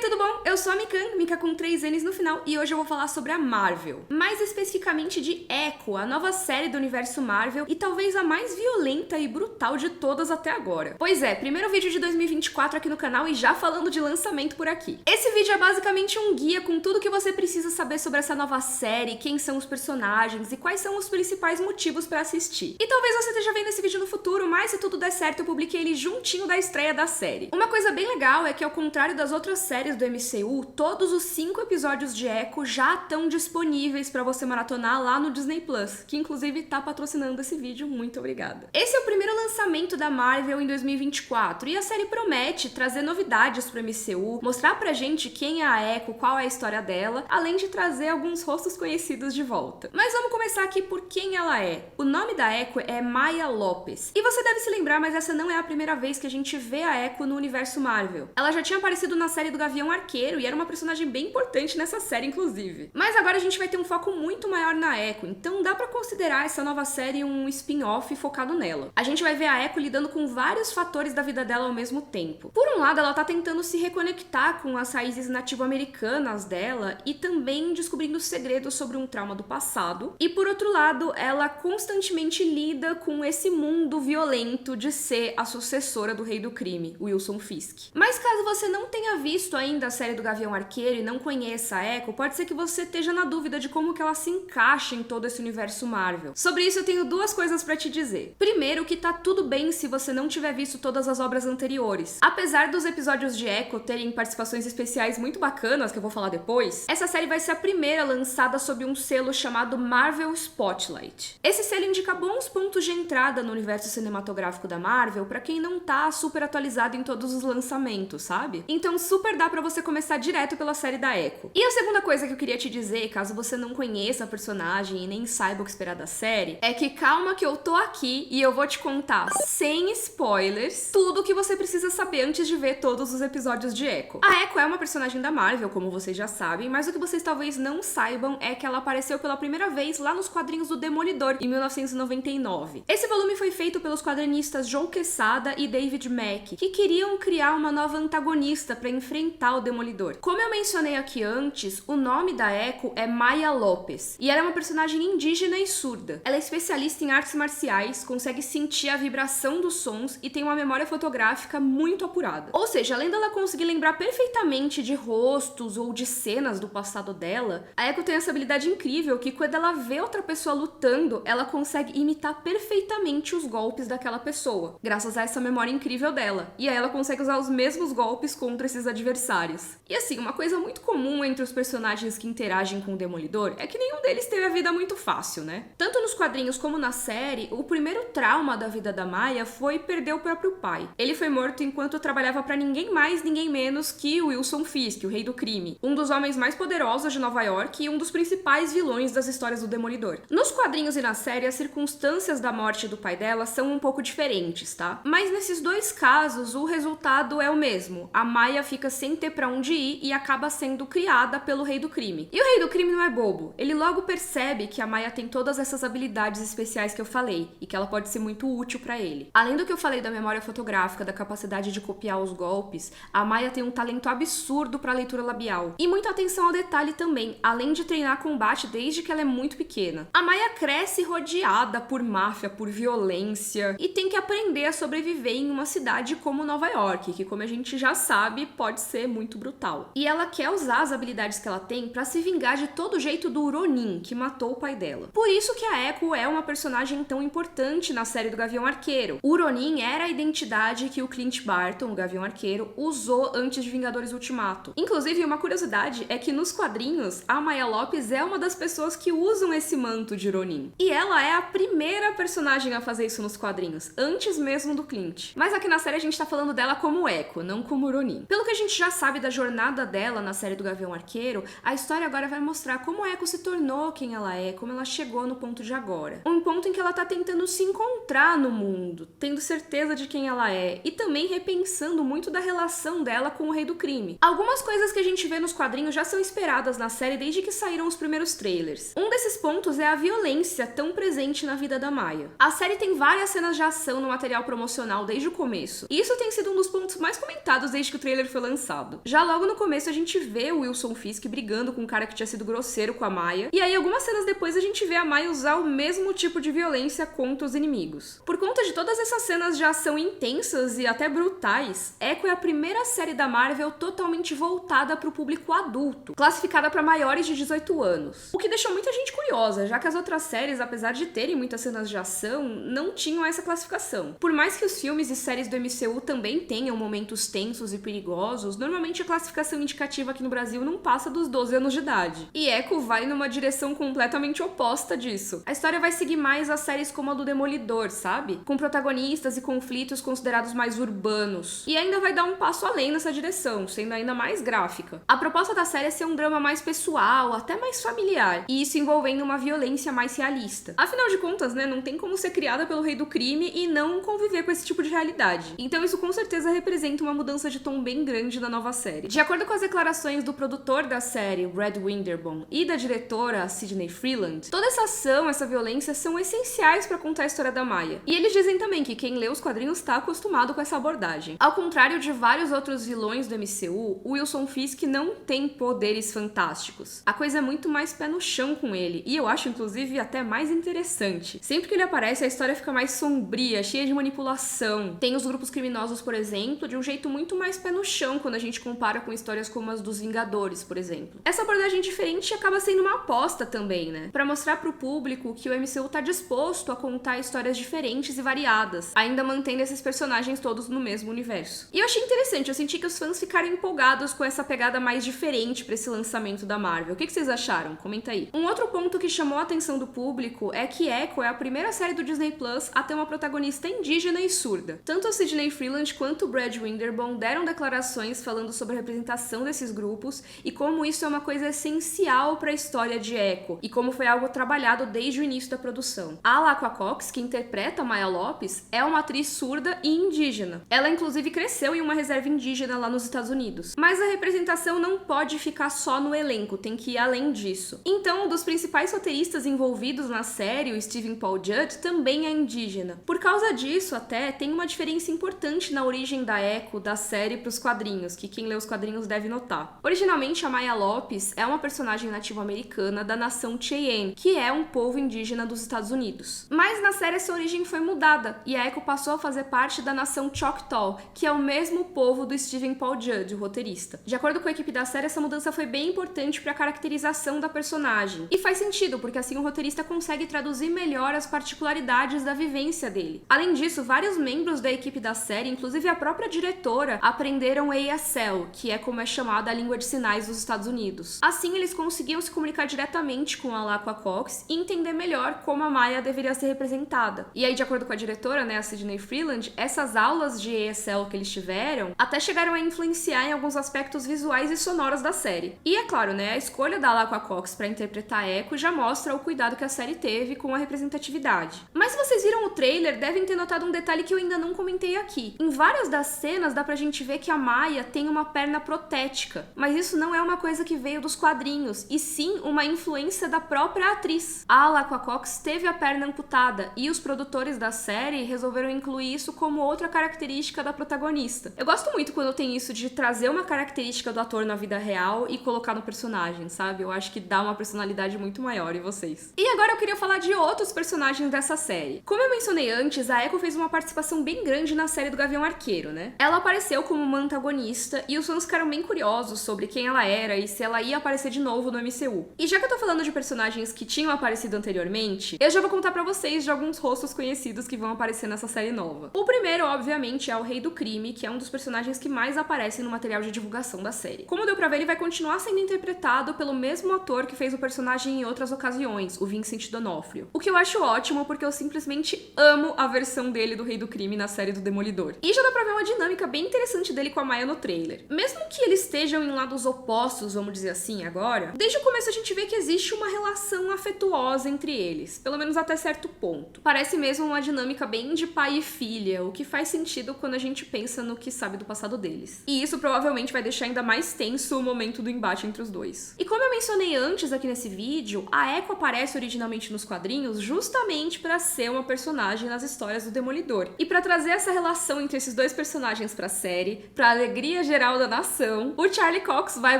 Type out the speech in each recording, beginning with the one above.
tudo bom? Eu sou a Mikan, Mika com 3 N's no final, e hoje eu vou falar sobre a Marvel. Mais especificamente de Echo, a nova série do universo Marvel e talvez a mais violenta e brutal de todas até agora. Pois é, primeiro vídeo de 2024 aqui no canal e já falando de lançamento por aqui. Esse vídeo é basicamente um guia com tudo que você precisa saber sobre essa nova série, quem são os personagens e quais são os principais motivos pra assistir. E talvez você esteja vendo esse vídeo no futuro, mas se tudo der certo eu publiquei ele juntinho da estreia da série. Uma coisa bem legal é que ao contrário das outras séries do MCU, todos os 5 episódios de Echo já estão disponíveis pra você maratonar lá no Disney Plus, que inclusive tá patrocinando esse vídeo, muito obrigada. Esse é o primeiro lançamento da Marvel em 2024 e a série promete trazer novidades pro MCU, mostrar pra gente quem é a Echo, qual é a história dela, além de trazer alguns rostos conhecidos de volta. Mas vamos começar aqui por quem ela é. O nome da Echo é Maya Lopes. E você deve se lembrar, mas essa não é a primeira vez que a gente vê a Echo no universo Marvel. Ela já tinha aparecido na série do Gavião Arqueiro e era uma personagem bem importante nessa série, inclusive. Mas agora a gente vai ter um foco muito maior na Echo, então dá pra considerar essa nova série um spin-off focado nela. A gente vai ver a Echo lidando com vários fatores da vida dela ao mesmo tempo. Por um lado, ela tá tentando se reconectar com as raízes nativo-americanas dela e também descobrindo segredos sobre um trauma do passado. E por outro lado, ela constantemente lida com esse mundo violento de ser a sucessora do Rei do Crime, Wilson Fisk. Mas caso você não tenha visto ainda a série do Gavião Arqueiro e não conheça a Echo, pode ser que você esteja na dúvida de como que ela se encaixa em todo esse universo Marvel. Sobre isso eu tenho duas coisas pra te dizer. Primeiro, que tá tudo bem se você não tiver visto todas as obras anteriores. Apesar dos episódios de Echo terem participações especiais muito bacanas, que eu vou falar depois, essa série vai ser a primeira lançada sob um selo chamado Marvel Spotlight. Esse selo indica bons pontos de entrada no universo cinematográfico da Marvel pra quem não tá super atualizado em todos os lançamentos, sabe? Então super dá pra você começar direto pela série da Echo. E a segunda coisa que eu queria te dizer, caso você não conheça a personagem e nem saiba o que esperar da série, é que calma que eu tô aqui e eu vou te contar, sem spoilers, tudo o que você precisa saber antes de ver todos os episódios de Echo. A Echo é uma personagem da Marvel, como vocês já sabem, mas o que vocês talvez não saibam é que ela apareceu pela primeira vez lá nos quadrinhos do Demolidor, em 1999. Esse volume foi feito pelos quadrinistas Joe Quesada e David Mack, que queriam criar uma nova antagonista para enfrentar o Demolidor. Como eu mencionei aqui antes, o nome da Echo é Maya Lopes, e ela é uma personagem indígena e surda. Ela é especialista em artes marciais, consegue sentir a vibração dos sons e tem uma memória fotográfica muito apurada. Ou seja, além dela conseguir lembrar perfeitamente de rostos ou de cenas do passado dela, a Echo tem essa habilidade incrível que quando ela vê outra pessoa lutando, ela consegue imitar perfeitamente os golpes daquela pessoa, graças a essa memória incrível dela. E aí ela consegue usar os mesmos golpes contra esses adversários. E assim, uma coisa muito comum entre os personagens que interagem com o Demolidor é que nenhum deles teve a vida muito fácil, né? Tanto nos quadrinhos como na série, o primeiro trauma da vida da Maya foi perder o próprio pai. Ele foi morto enquanto trabalhava pra ninguém mais, ninguém menos que Wilson Fisk, o Rei do Crime, um dos homens mais poderosos de Nova York e um dos principais vilões das histórias do Demolidor. Nos quadrinhos e na série, as circunstâncias da morte do pai dela são um pouco diferentes, tá? Mas nesses dois casos, o resultado é o mesmo. A Maya fica sem ter pra onde ir e acaba sendo criada pelo Rei do Crime. E o Rei do Crime não é bobo. Ele logo percebe que a Maya tem todas essas habilidades especiais que eu falei e que ela pode ser muito útil pra ele. Além do que eu falei da memória fotográfica, da capacidade de copiar os golpes, a Maya tem um talento absurdo pra leitura labial. E muita atenção ao detalhe também, além de treinar combate desde que ela é muito pequena. A Maya cresce rodeada por máfia, por violência e tem que aprender a sobreviver em uma cidade como Nova York, que como a gente já sabe, pode ser muito brutal. E ela quer usar as habilidades que ela tem pra se vingar de todo jeito do Ronin, que matou o pai dela. Por isso que a Echo é uma personagem tão importante na série do Gavião Arqueiro. O Ronin era a identidade que o Clint Barton, o Gavião Arqueiro, usou antes de Vingadores Ultimato. Inclusive, uma curiosidade é que nos quadrinhos, a Maya Lopes é uma das pessoas que usam esse manto de Ronin. E ela é a primeira personagem a fazer isso nos quadrinhos, antes mesmo do Clint. Mas aqui na série a gente tá falando dela como Echo, não como Ronin. Pelo que a gente já sabe da jornada dela na série do Gavião Arqueiro, a história agora vai mostrar como a Echo se tornou quem ela é, como ela chegou no ponto de agora. Um ponto em que ela tá tentando se encontrar no mundo, tendo certeza de quem ela é, e também repensando muito da relação dela com o Rei do Crime. Algumas coisas que a gente vê nos quadrinhos já são esperadas na série desde que saíram os primeiros trailers. Um desses pontos é a violência tão presente na vida da Maya. A série tem várias cenas de ação no material promocional desde o começo, e isso tem sido um dos pontos mais comentados desde que o trailer foi lançado. final. Já logo no começo a gente vê o Wilson Fisk brigando com um cara que tinha sido grosseiro com a Maya, e aí algumas cenas depois a gente vê a Maya usar o mesmo tipo de violência contra os inimigos. Por conta de todas essas cenas de ação intensas e até brutais, Echo é a primeira série da Marvel totalmente voltada para o público adulto, classificada para maiores de 18 anos. O que deixou muita gente curiosa, já que as outras séries, apesar de terem muitas cenas de ação, não tinham essa classificação. Por mais que os filmes e séries do MCU também tenham momentos tensos e perigosos, normalmente a classificação indicativa aqui no Brasil não passa dos 12 anos de idade. E Echo vai numa direção completamente oposta disso. A história vai seguir mais as séries como a do Demolidor, sabe? Com protagonistas e conflitos considerados mais urbanos. E ainda vai dar um passo além nessa direção, sendo ainda mais gráfica. A proposta da série é ser um drama mais pessoal, até mais familiar, e isso envolvendo uma violência mais realista. Afinal de contas, né, não tem como ser criada pelo rei do crime e não conviver com esse tipo de realidade. Então isso com certeza representa uma mudança de tom bem grande na nova série. De acordo com as declarações do produtor da série, Brad Winderbaum, e da diretora, Sydney Freeland, toda essa ação, essa violência são essenciais para contar a história da Maya. E eles dizem também que quem lê os quadrinhos está acostumado com essa abordagem. Ao contrário de vários outros vilões do MCU, o Wilson Fisk não tem poderes fantásticos. A coisa é muito mais pé no chão com ele, e eu acho inclusive até mais interessante. Sempre que ele aparece, a história fica mais sombria, cheia de manipulação. Tem os grupos criminosos, por exemplo, de um jeito muito mais pé no chão quando a gente compara com histórias como as dos Vingadores, por exemplo. Essa abordagem diferente acaba sendo uma aposta também, né? Pra mostrar pro público que o MCU tá disposto a contar histórias diferentes e variadas, ainda mantendo esses personagens todos no mesmo universo. E eu achei interessante, eu senti que os fãs ficaram empolgados com essa pegada mais diferente pra esse lançamento da Marvel. O que vocês acharam? Comenta aí. Um outro ponto que chamou a atenção do público é que Echo é a primeira série do Disney Plus a ter uma protagonista indígena e surda. Tanto a Sydney Freeland quanto o Brad Winderbaum deram declarações falando sobre a representação desses grupos e como isso é uma coisa essencial para a história de Echo e como foi algo trabalhado desde o início da produção. A Alaqua Cox, que interpreta Maya Lopes, é uma atriz surda e indígena. Ela inclusive cresceu em uma reserva indígena lá nos Estados Unidos. Mas a representação não pode ficar só no elenco, tem que ir além disso. Então, um dos principais roteiristas envolvidos na série, o Stephen Paul Judd, também é indígena. Por causa disso, até, tem uma diferença importante na origem da Echo, da série, para os quadrinhos, que quem lê os quadrinhos deve notar. Originalmente, a Maya Lopes é uma personagem nativa-americana da nação Cheyenne, que é um povo indígena dos Estados Unidos. Mas na série essa origem foi mudada, e a Echo passou a fazer parte da nação Choctaw, que é o mesmo povo do Stephen Paul Judd, o roteirista. De acordo com a equipe da série, essa mudança foi bem importante para a caracterização da personagem. E faz sentido, porque assim o roteirista consegue traduzir melhor as particularidades da vivência dele. Além disso, vários membros da equipe da série, inclusive a própria diretora, aprenderam ASL, que é como é chamada a língua de sinais dos Estados Unidos. Assim, eles conseguiam se comunicar diretamente com a Alaqua Cox e entender melhor como a Maya deveria ser representada. E aí, de acordo com a diretora, né, a Sydney Freeland, essas aulas de ASL que eles tiveram até chegaram a influenciar em alguns aspectos visuais e sonoros da série. E é claro, né, a escolha da Alaqua Cox para interpretar Echo já mostra o cuidado que a série teve com a representatividade. Mas se vocês viram o trailer, devem ter notado um detalhe que eu ainda não comentei aqui. Em várias das cenas dá pra gente ver que a Maya tem uma perna protética, mas isso não é uma coisa que veio dos quadrinhos, e sim uma influência da própria atriz. A Alaqua Cox teve a perna amputada, e os produtores da série resolveram incluir isso como outra característica da protagonista. Eu gosto muito quando tem isso de trazer uma característica do ator na vida real e colocar no personagem, sabe? Eu acho que dá uma personalidade muito maior em vocês. E agora eu queria falar de outros personagens dessa série. Como eu mencionei antes, a Echo fez uma participação bem grande na série do Gavião Arqueiro, né? Ela apareceu como uma antagonista e os fãs ficaram bem curiosos sobre quem ela era e se ela ia aparecer de novo no MCU. E já que eu tô falando de personagens que tinham aparecido anteriormente, eu já vou contar pra vocês de alguns rostos conhecidos que vão aparecer nessa série nova. O primeiro, obviamente, é o Rei do Crime, que é um dos personagens que mais aparecem no material de divulgação da série. Como deu pra ver, ele vai continuar sendo interpretado pelo mesmo ator que fez o personagem em outras ocasiões, o Vincent D'Onofrio. O que eu acho ótimo, porque eu simplesmente amo a versão dele do Rei do Crime na série do Demolidor. E já dá pra ver uma dinâmica bem interessante dele com a Maya no trailer. Mesmo que eles estejam em lados opostos, vamos dizer assim, agora, desde o começo a gente vê que existe uma relação afetuosa entre eles, pelo menos até certo ponto. Parece mesmo uma dinâmica bem de pai e filha, o que faz sentido quando a gente pensa no que sabe do passado deles. E isso provavelmente vai deixar ainda mais tenso o momento do embate entre os dois. E como eu mencionei antes aqui nesse vídeo, a Echo aparece originalmente nos quadrinhos justamente para ser uma personagem nas histórias do Demolidor. E para trazer essa relação entre esses dois personagens pra série, pra alegria geral ideal da nação, o Charlie Cox vai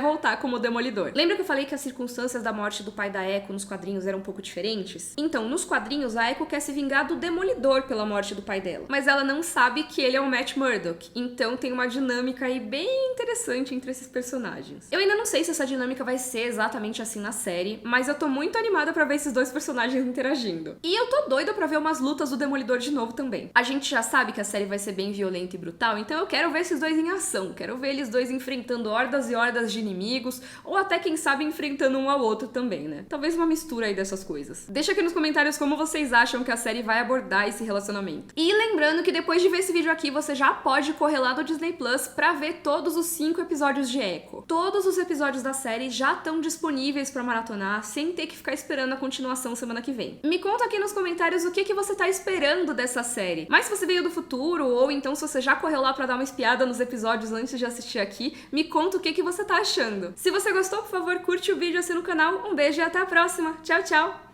voltar como Demolidor. Lembra que eu falei que as circunstâncias da morte do pai da Echo nos quadrinhos eram um pouco diferentes? Então, nos quadrinhos, a Echo quer se vingar do Demolidor pela morte do pai dela, mas ela não sabe que ele é o Matt Murdock, então tem uma dinâmica aí bem interessante entre esses personagens. Eu ainda não sei se essa dinâmica vai ser exatamente assim na série, mas eu tô muito animada pra ver esses dois personagens interagindo. E eu tô doida pra ver umas lutas do Demolidor de novo também. A gente já sabe que a série vai ser bem violenta e brutal, então eu quero ver esses dois em ação, quero ver eles dois enfrentando hordas e hordas de inimigos, ou até quem sabe enfrentando um ao outro também, né? Talvez uma mistura aí dessas coisas. Deixa aqui nos comentários como vocês acham que a série vai abordar esse relacionamento. E lembrando que depois de ver esse vídeo aqui, você já pode correr lá no Disney Plus pra ver todos os 5 episódios de Echo. Todos os episódios da série já estão disponíveis pra maratonar, sem ter que ficar esperando a continuação semana que vem. Me conta aqui nos comentários o que você tá esperando dessa série. Mas se você veio do futuro, ou então se você já correu lá pra dar uma espiada nos episódios antes de assistir aqui, me conta o que você tá achando. Se você gostou, por favor, curte o vídeo, assina o canal. Um beijo e até a próxima. Tchau, tchau!